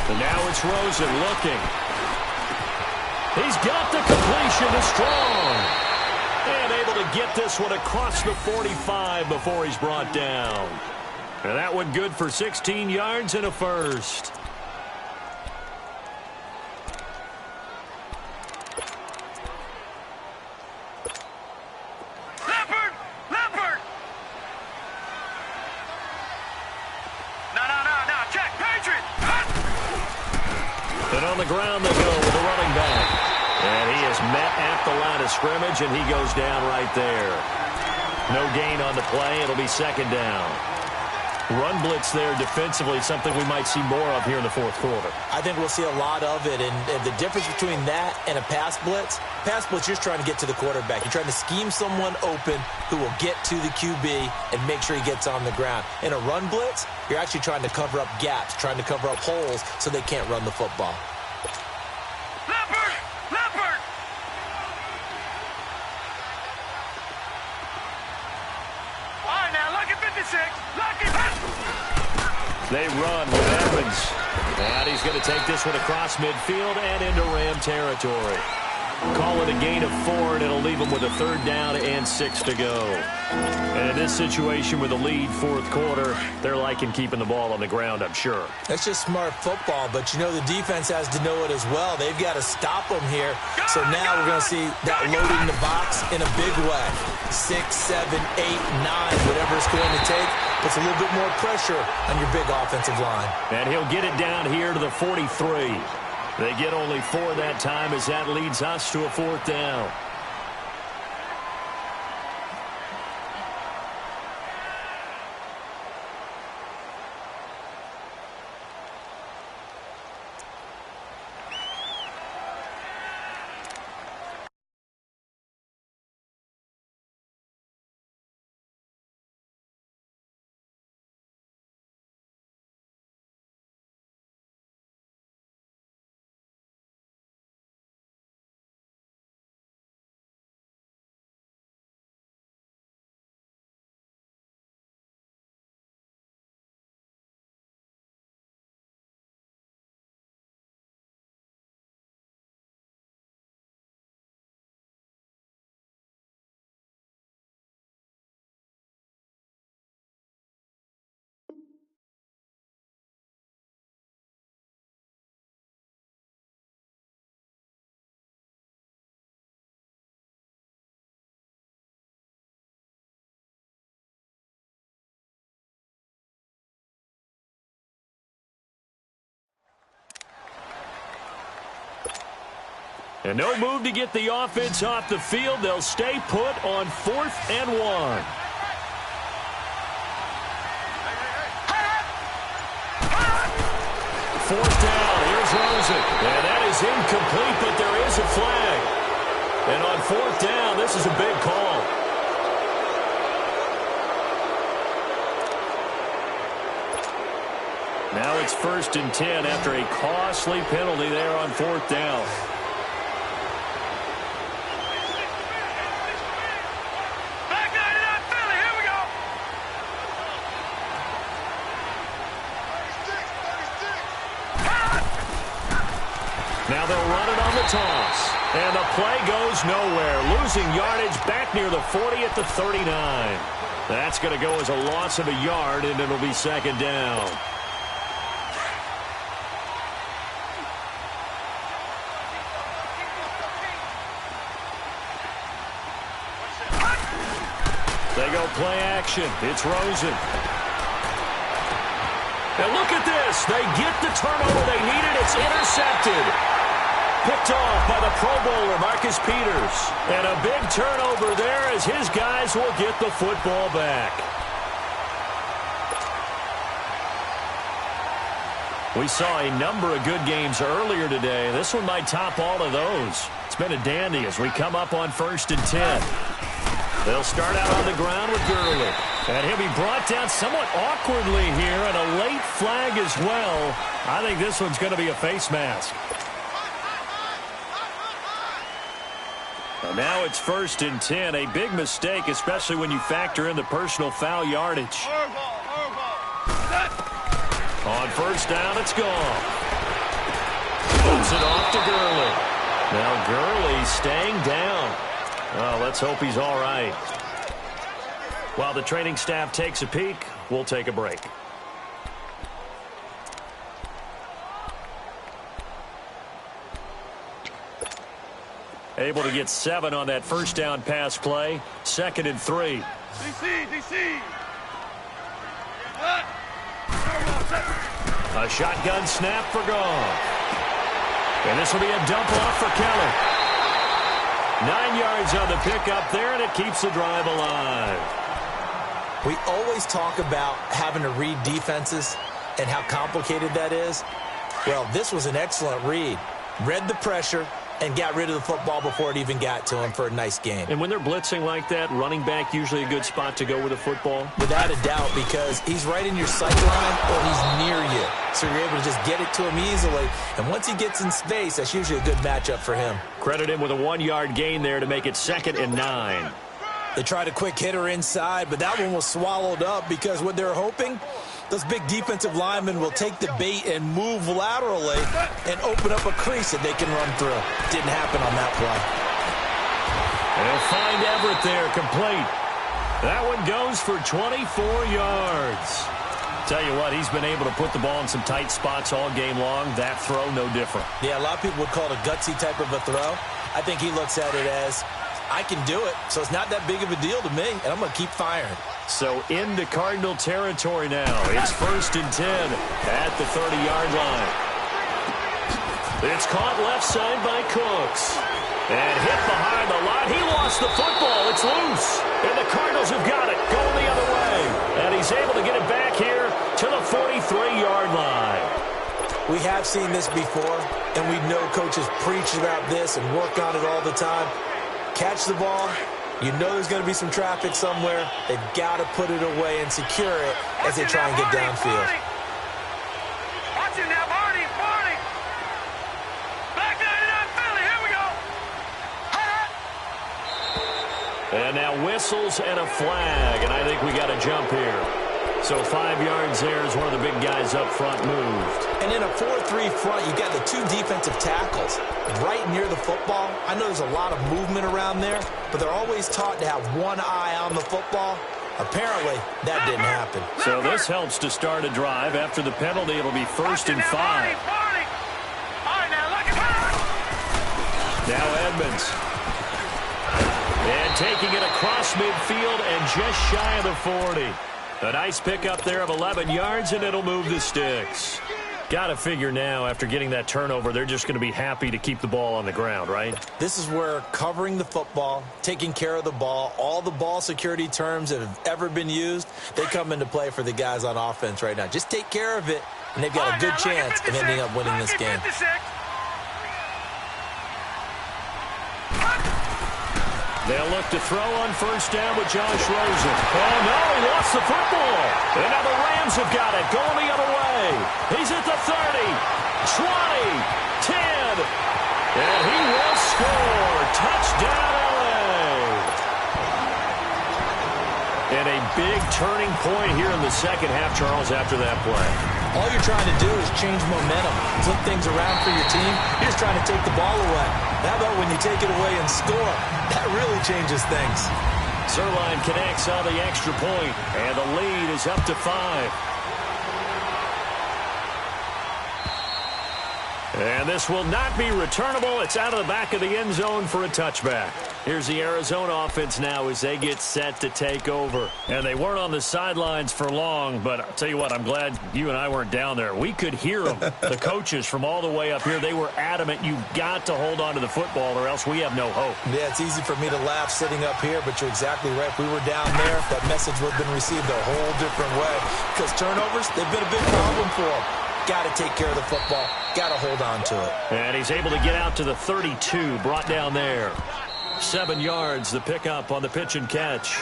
S3: And now it's Rosen looking. He's got the completion to Strong. And able to get this one across the 45 before he's brought down. And that one good for 16 yards and a first.
S5: Leopard! No, check, Patriot!
S3: And on the ground they go with the running back. And he is met at the line of scrimmage, and he goes down right there. No gain on the play. It'll be second down. Run blitz there defensively, something we might see more of here in the fourth quarter.
S4: I think we'll see a lot of it, and the difference between that and a pass blitz, you're just trying to get to the quarterback. You're trying to scheme someone open who will get to the QB and make sure he gets on the ground. In a run blitz, you're actually trying to cover up gaps, trying to cover up holes so they can't run the football.
S5: Leopard! All right, now, lucky 56. Lucky.
S3: They run with Evans. And he's going to take this one across midfield and into Ram territory. Call it a gain of 4, and it'll leave them with a third down and 6 to go. And in this situation with a lead fourth quarter, they're liking keeping the ball on the ground, I'm sure.
S4: That's just smart football, but you know the defense has to know it as well. They've got to stop them here. So now we're going to see that loading the box in a big way. 6, 7, 8, 9, whatever it's going to take. Puts a little bit more pressure on your big offensive line.
S3: And he'll get it down here to the 43. They get only 4 that time as that leads us to a fourth down. And no move to get the offense off the field. They'll stay put on 4th and 1. Fourth down. Here's Rosen. And that is incomplete, but there is a flag. And on 4th down, this is a big call. Now it's 1st and 10 after a costly penalty there on 4th down. Now they'll run it on the toss. And the play goes nowhere. Losing yardage back near the 40 at the 39. That's going to go as a loss of a yard, and it'll be second down. They go play action. It's Rosen. And look at this. They get the turnover they needed. It's intercepted. Picked off by the Pro Bowler, Marcus Peters. And a big turnover there as his guys will get the football back. We saw a number of good games earlier today. This one might top all of those. It's been a dandy as we come up on 1st and 10. They'll start out on the ground with Gurley. And he'll be brought down somewhat awkwardly here, and a late flag as well. I think this one's going to be a face mask. And now it's 1st and 10. A big mistake, especially when you factor in the personal foul yardage. On 1st down, it's gone. Puts it off to Gurley. Now Gurley staying down. Well, let's hope he's all right. While the training staff takes a peek, we'll take a break. Able to get 7 on that 1st down pass play. 2nd and 3.
S5: DC.
S3: A shotgun snap for Goff. And this will be a dump off for Keller. 9 yards on the pickup there, and it keeps the drive alive.
S4: We always talk about having to read defenses and how complicated that is. Well, this was an excellent read. Read the pressure and got rid of the football before it even got to him for a nice game.
S3: And when they're blitzing like that, running back usually a good spot to go with a football?
S4: Without a doubt, because he's right in your sight line or he's near you. So you're able to just get it to him easily. And once he gets in space, that's usually a good matchup for him.
S3: Credit him with a 1-yard gain there to make it 2nd and 9.
S4: They tried a quick hitter inside, but that one was swallowed up because what they're hoping, those big defensive linemen will take the bait and move laterally and open up a crease that they can run through. Didn't happen on that play.
S3: They'll find Everett there, complete. That one goes for 24 yards. Tell you what, he's been able to put the ball in some tight spots all game long. That throw, no different.
S4: Yeah, a lot of people would call it a gutsy type of a throw. I think he looks at it as, I can do it, so it's not that big of a deal to me, and I'm going to keep firing.
S3: So into Cardinal territory now. It's 1st and 10 at the 30-yard line. It's caught left side by Cooks. And hit behind the line. He lost the football. It's loose. And the Cardinals have got it going the other way. And he's able to get it back here to the 43-yard line.
S4: We have seen this before, and we know coaches preach about this and work on it all the time. Catch the ball. You know there's going to be some traffic somewhere. They've got to put it away and secure it as they try and get downfield.
S5: Watch it now, Barney. Back 99 Philly. Here we go.
S3: And now whistles and a flag, and I think we got a jump here. So 5 yards there as one of the big guys up front moved.
S4: And in a 4-3 front, you got the 2 defensive tackles right near the football. I know there's a lot of movement around there, but they're always taught to have one eye on the football. Apparently, that didn't happen.
S3: So this helps to start a drive. After the penalty, it'll be 1st and 5.
S5: Barney. All right, now look at
S3: Now Edmonds. And taking it across midfield and just shy of the 40. A nice pickup there of 11 yards, and it'll move the sticks. Got to figure now, after getting that turnover, they're just going to be happy to keep the ball on the ground, right?
S4: This is where covering the football, taking care of the ball, all the ball security terms that have ever been used, they come into play for the guys on offense right now. Just take care of it, and they've got a good chance of ending up winning this game.
S3: They'll look to throw on 1st down with Josh Rosen. Oh, no, he lost the football. And now the Rams have got it, going the other way. He's at the 30, 20, 10, and he will score. Touchdown, LA. And a big turning point here in the second half, Charles, after that play.
S4: All you're trying to do is change momentum, flip things around for your team. You're just trying to take the ball away. How about when you take it away and score? That really changes things.
S3: Zuerlein connects on the extra point, and the lead is up to 5. And this will not be returnable. It's out of the back of the end zone for a touchback. Here's the Arizona offense now as they get set to take over. And they weren't on the sidelines for long, but I'll tell you what, I'm glad you and I weren't down there. We could hear them. The coaches from all the way up here, they were adamant, you've got to hold on to the football or else we have no hope.
S4: Yeah, it's easy for me to laugh sitting up here, but you're exactly right. If we were down there, that message would have been received a whole different way. Because turnovers, they've been a big problem for them. Got to take care of the football. Got to hold on to it.
S3: And he's able to get out to the 32, brought down there. 7 yards, the pickup on the pitch and catch.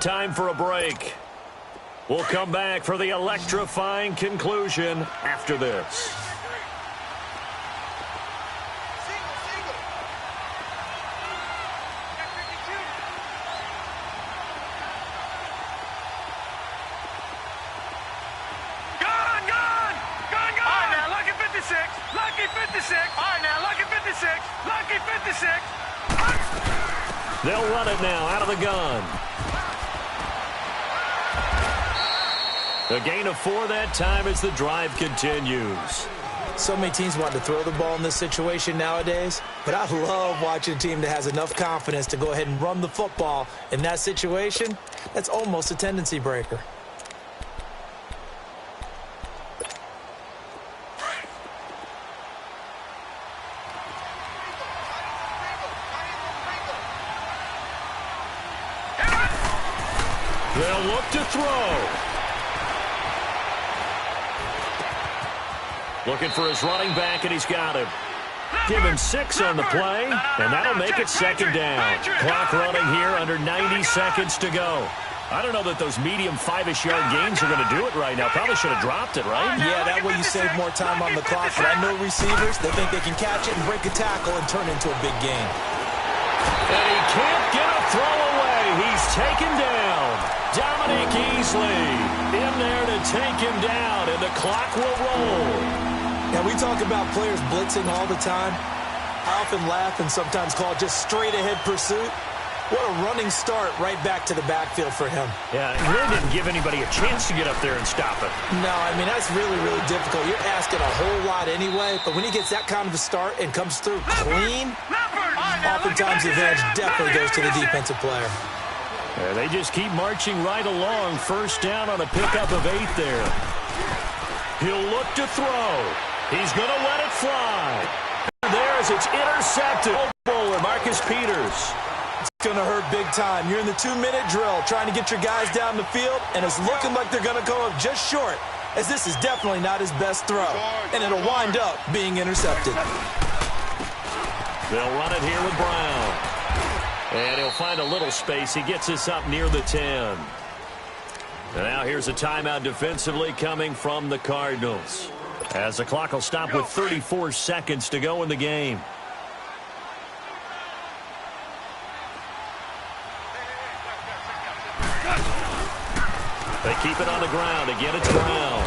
S3: Time for a break. We'll come back for the electrifying conclusion after this.
S5: Lucky 56. All right, now, lucky 56. Lucky 56.
S3: They'll run it now out of the gun. A gain of 4 that time as the drive continues.
S4: So many teams want to throw the ball in this situation nowadays, but I love watching a team that has enough confidence to go ahead and run the football. In that situation, that's almost a tendency breaker.
S3: They'll look to throw. Looking for his running back, and he's got him. Give him 6 on the play, and that'll make it second down. Clock running here, under 90 seconds to go. I don't know that those medium 5-ish yard gains are going to do it right now. Probably should have dropped it, right?
S4: Yeah, that way you save more time on the clock. But I know receivers, they think they can catch it and break a tackle and turn it into a big gain.
S3: And he can't get a throw away. He's taken down. Dominique Easley in there to take him down, and the clock will roll.
S4: Now, we talk about players blitzing all the time. I often laugh and sometimes call it just straight-ahead pursuit. What a running start right back to the backfield for him.
S3: Yeah, it really didn't give anybody a chance to get up there and stop it.
S4: No, I mean, that's really, really difficult. You're asking a whole lot anyway, but when he gets that kind of a start and comes through clean, oftentimes the advantage definitely goes to the defensive player.
S3: Yeah, they just keep marching right along. First down on a pickup of 8 there. He'll look to throw. He's going to let it fly. There's it's intercepted. Bowler, Marcus Peters.
S4: It's going to hurt big time. You're in the 2-minute drill trying to get your guys down the field, and it's looking like they're going to go up just short, as this is definitely not his best throw, and it'll wind up being intercepted.
S3: They'll run it here with Brown. And he'll find a little space. He gets us up near the 10. And now here's a timeout defensively coming from the Cardinals, as the clock will stop with 34 seconds to go in the game. They keep it on the ground. Again, it's Brown.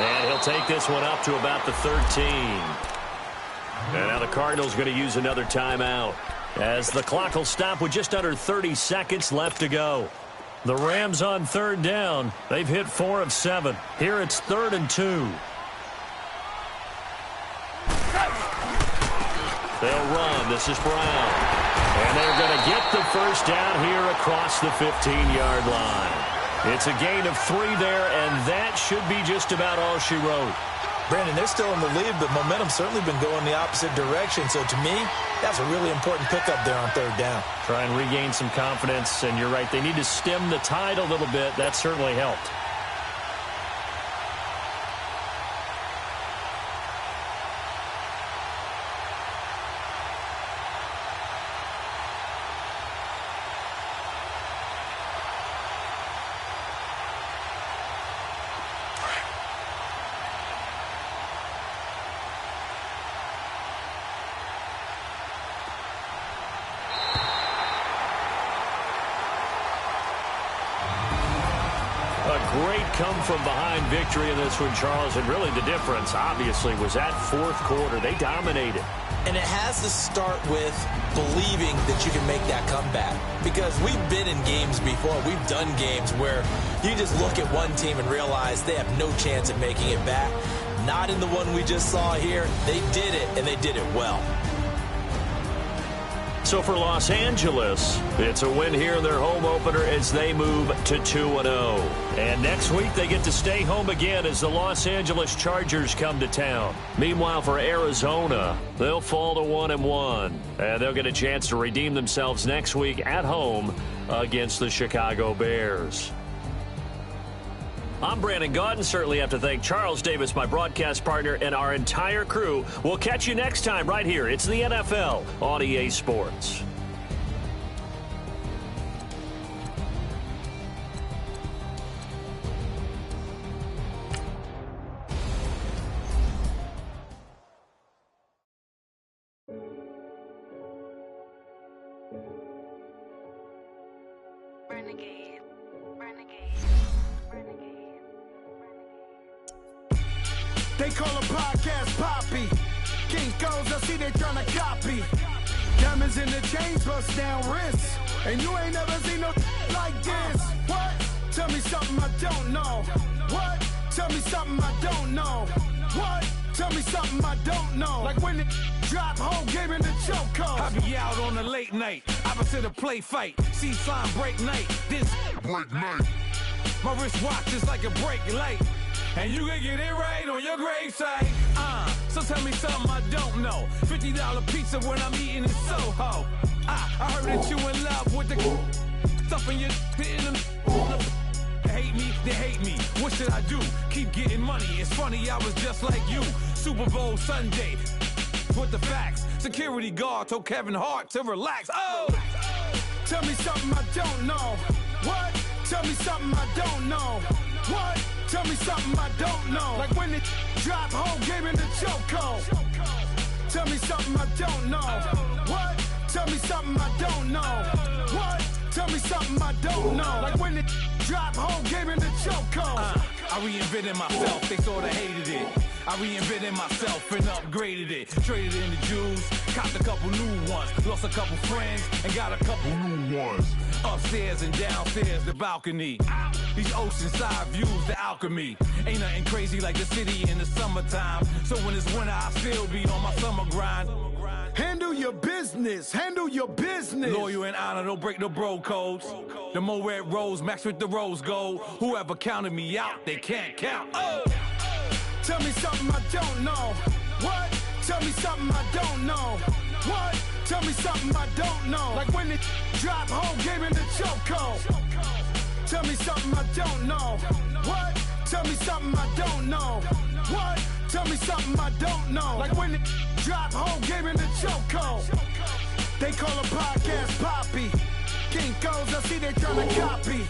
S3: And he'll take this one up to about the 13. And now the Cardinals going to use another timeout, as the clock will stop with just under 30 seconds left to go. The Rams on third down. They've hit 4 of 7. Here it's 3rd and 2. They'll run. This is Brown. And they're going to get the first down here across the 15-yard line. It's a gain of 3 there, and that should be just about all she wrote.
S4: Brandon, they're still in the lead, but momentum's certainly been going the opposite direction. So to me, that's a really important pickup there on third down.
S3: Try and regain some confidence, and you're right. They need to stem the tide a little bit. That certainly helped. Come-from-behind victory in this one, Charles, and really the difference, obviously, was that fourth quarter. They dominated.
S4: And it has to start with believing that you can make that comeback, because we've been in games before. We've done games where you just look at one team and realize they have no chance of making it back. Not in the one we just saw here. They did it, and they did it well.
S3: So for Los Angeles, it's a win here in their home opener as they move to 2-0. And next week they get to stay home again as the Los Angeles Chargers come to town. Meanwhile, for Arizona, they'll fall to 1-1. And they'll get a chance to redeem themselves next week at home against the Chicago Bears. I'm Brandon Gaudin. Certainly have to thank Charles Davis, my broadcast partner, and our entire crew. We'll catch you next time right here. It's the NFL on EA Sports.
S6: They call a podcast Poppy. Kinkos, I see they tryna copy. Diamonds in the chains, bust down wrists. And you ain't never seen no like this. What? Tell me something I don't know. What? Tell me something I don't know. What? Tell me something I don't know. Like when it drop, whole game in the chokehold.
S7: I be out on a late night, opposite a play fight. See sign break night, this break night. My wristwatch is like a break light. And you can get it right on your gravesite. So tell me something I don't know. $50 pizza when I'm eating in Soho. I heard that you in love with the stuff in your in the hate me, they hate me. What should I do? Keep getting money. It's funny, I was just like you. Super Bowl Sunday. With the facts. Security guard told Kevin Hart to relax. Oh!
S6: Tell me something I don't know. What? Tell me something I don't know. What? Tell me something I don't know. Like when it drop, whole game in the chokehold. Tell me something I don't know. What? Tell me something I don't know. What? Tell me something I don't know. Like when it drop, whole game in the chokehold.
S7: I reinvented myself, they sorta hated it. I reinvented myself and upgraded it. Traded in the Jews, copped a couple new ones. Lost a couple friends and got a couple new ones. Upstairs and downstairs, the balcony. These oceanside views, the alchemy. Ain't nothing crazy like the city in the summertime. So when it's winter, I still be on my summer grind.
S6: Handle your business, handle your business.
S7: Loyal and honor, don't break the bro codes. The more red rose, match with the rose gold. Whoever counted me out, they can't count. Oh!
S6: Tell me something I don't know. What? Tell me something I don't know. What? Tell me something I don't know. Like when it drop, whole game in the chokehold. Tell me something I don't know. What? Tell me something I don't know. What? Tell me something I don't know. Like when it drop, whole game in the chokehold. They call a podcast Poppy. Kinkos, I see they tryna copy.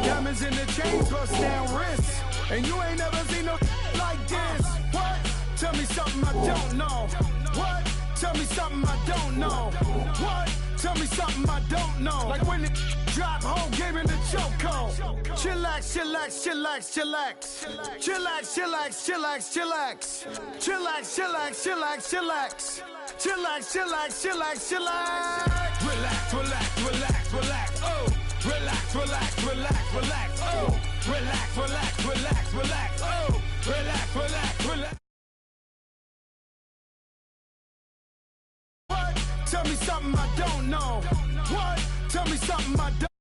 S6: Diamonds in the chains, bust down wrists. And you ain't never seen no like this. What? Tell me something I don't know. What? Tell me something I don't know. What? Tell me something I don't know. Like when it drop, whole game in the chokehold. Chillax, chillax, chillax, chillax. Chillax, chillax, chillax, chillax. Chillax, chillax, chillax, chillax. Chillax, chillax, chillax, chillax.
S7: Relax, relax, relax, relax. Oh! Relax, relax, relax, relax. Oh! Relax, relax, relax, relax. Oh! Relax, relax, relax.
S6: What? Tell me something I don't know. What? Tell me something I don't